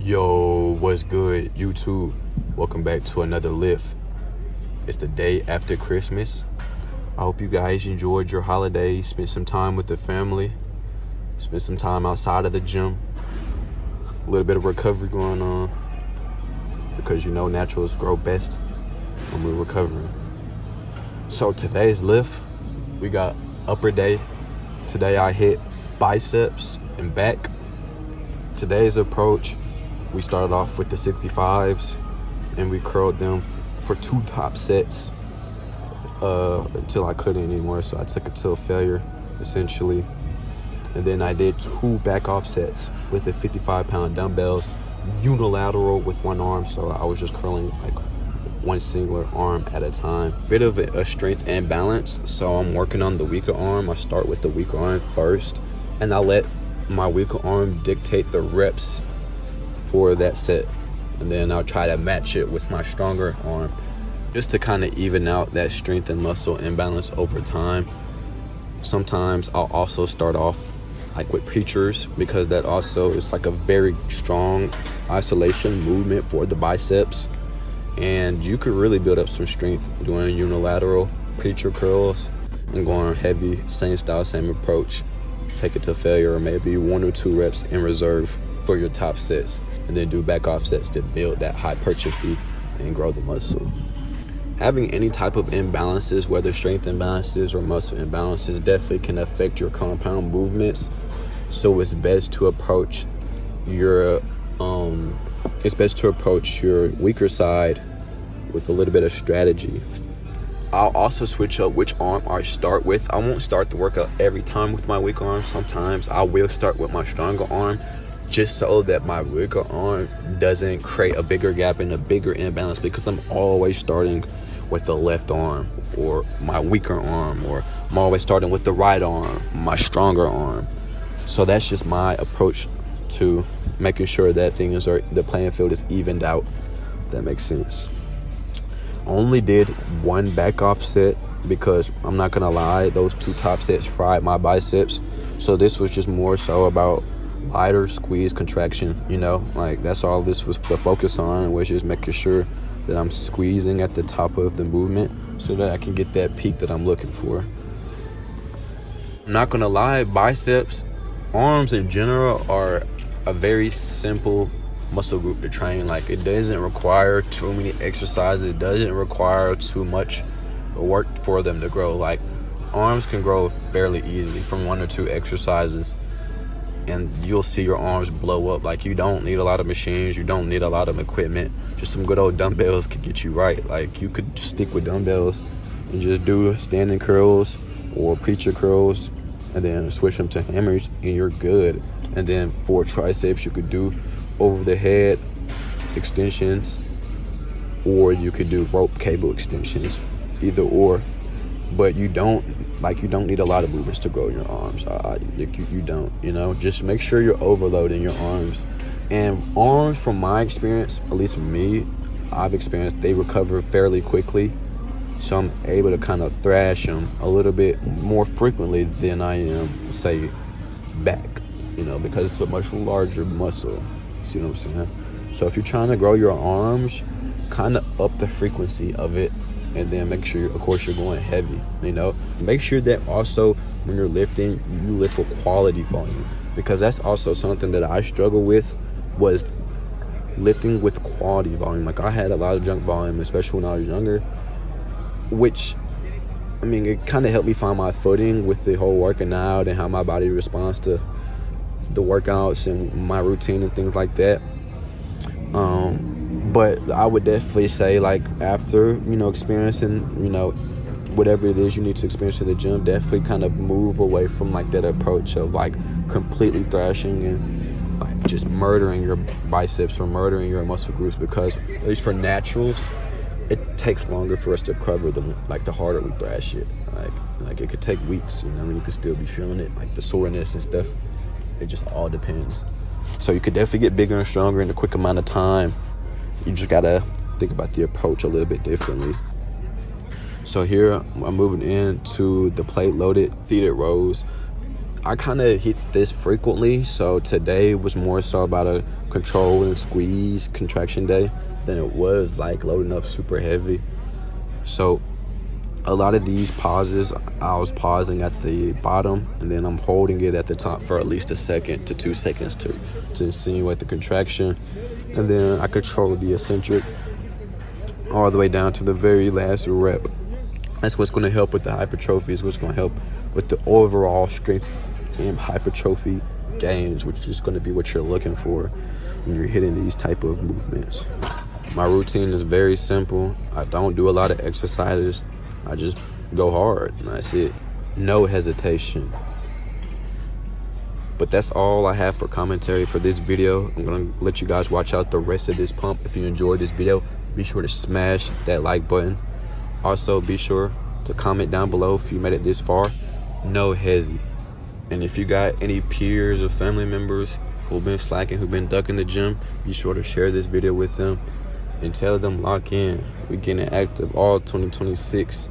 Yo, what's good, YouTube? Welcome back to another lift. It's the day after Christmas. I hope you guys enjoyed your holiday, spent some time with the family, spent some time outside of the gym. A little bit of recovery going on because naturals grow best when we're recovering. So today's lift, we got upper day. Today I hit biceps and back. Today's approach, we started off with the 65s and we curled them for 2 top sets until I couldn't anymore. So I took it to a failure, essentially. And then I did 2 back off sets with the 55-pound dumbbells, unilateral with one arm. So I was just curling like one singular arm at a time. Bit of a strength and balance. So I'm working on the weaker arm. I start with the weaker arm first, and I let my weaker arm dictate the reps for that set, and then I'll try to match it with my stronger arm just to kind of even out that strength and muscle imbalance over time. Sometimes I'll also start off like with preachers, because that also is like a very strong isolation movement for the biceps, and you could really build up some strength doing unilateral preacher curls and going heavy, same style, same approach. Take it to failure, or maybe 1 or 2 reps in reserve for your top sets, and then do back off sets to build that hypertrophy and grow the muscle. Having any type of imbalances, whether strength imbalances or muscle imbalances, definitely can affect your compound movements. So it's best to approach your weaker side with a little bit of strategy. I'll also switch up which arm I start with. I won't start the workout every time with my weaker arm. Sometimes I will start with my stronger arm, just so that my weaker arm doesn't create a bigger gap and a bigger imbalance, because I'm always starting with the left arm or my weaker arm, or I'm always starting with the right arm, my stronger arm. So that's just my approach to making sure that the playing field is evened out, if that makes sense. Only did 1 back off set because I'm not gonna lie, those 2 top sets fried my biceps. So this was just more so about lighter squeeze contraction, like that's all this was the focus on, was just making sure that I'm squeezing at the top of the movement so that I can get that peak that I'm looking for. I'm not gonna lie, biceps, arms in general are a very simple muscle group to train. Like, it doesn't require too many exercises, it doesn't require too much work for them to grow. Like, arms can grow fairly easily from 1 or 2 exercises, and you'll see your arms blow up. Like, you don't need a lot of machines, you don't need a lot of equipment. Just some good old dumbbells can get you right. Like, you could stick with dumbbells and just do standing curls or preacher curls, and then switch them to hammers, and you're good. And then for triceps, you could do over the head extensions, or you could do rope cable extensions, either or. But you don't need a lot of movements to grow your arms. You don't, just make sure you're overloading your arms. And arms, from my experience, at least me, I've experienced, they recover fairly quickly. So I'm able to kind of thrash them a little bit more frequently than I am, say, back, because it's a much larger muscle. See what I'm saying? So if you're trying to grow your arms, kind of up the frequency of it, and then make sure, of course, you're going heavy. Make sure that also when you're lifting, you lift with quality volume, because that's also something that I struggle with, was lifting with quality volume. Like, I had a lot of junk volume, especially when I was younger, which, it kind of helped me find my footing with the whole working out and how my body responds to the workouts and my routine and things like that. But I would definitely say, like, after, experiencing, whatever it is you need to experience in the gym, definitely kind of move away from, like, that approach of, like, completely thrashing and, like, just murdering your biceps or murdering your muscle groups, because, at least for naturals, it takes longer for us to cover them, like, the harder we thrash it. Like it could take weeks, you could still be feeling it, like the soreness and stuff. It just all depends. So you could definitely get bigger and stronger in a quick amount of time. You just gotta think about the approach a little bit differently. So here I'm moving into the plate loaded seated rows. I kind of hit this frequently, so today was more so about a control and squeeze contraction day than it was like loading up super heavy. So a lot of these pauses, I was pausing at the bottom and then I'm holding it at the top for at least 1 second to 2 seconds to insinuate the contraction, and then I control the eccentric all the way down to the very last rep. That's what's going to help with the hypertrophy. It's what's going to help with the overall strength and hypertrophy gains, which is going to be what you're looking for when you're hitting these type of movements. My routine is very simple. I don't do a lot of exercises. I just go hard and that's it. No hesitation. But that's all I have for commentary for this video. I'm going to let you guys watch out the rest of this pump. If you enjoyed this video, be sure to smash that like button. Also, be sure to comment down below if you made it this far. No hezzy. And if you got any peers or family members who've been slacking, who've been ducking the gym, be sure to share this video with them and tell them lock in. We're getting active all 2026.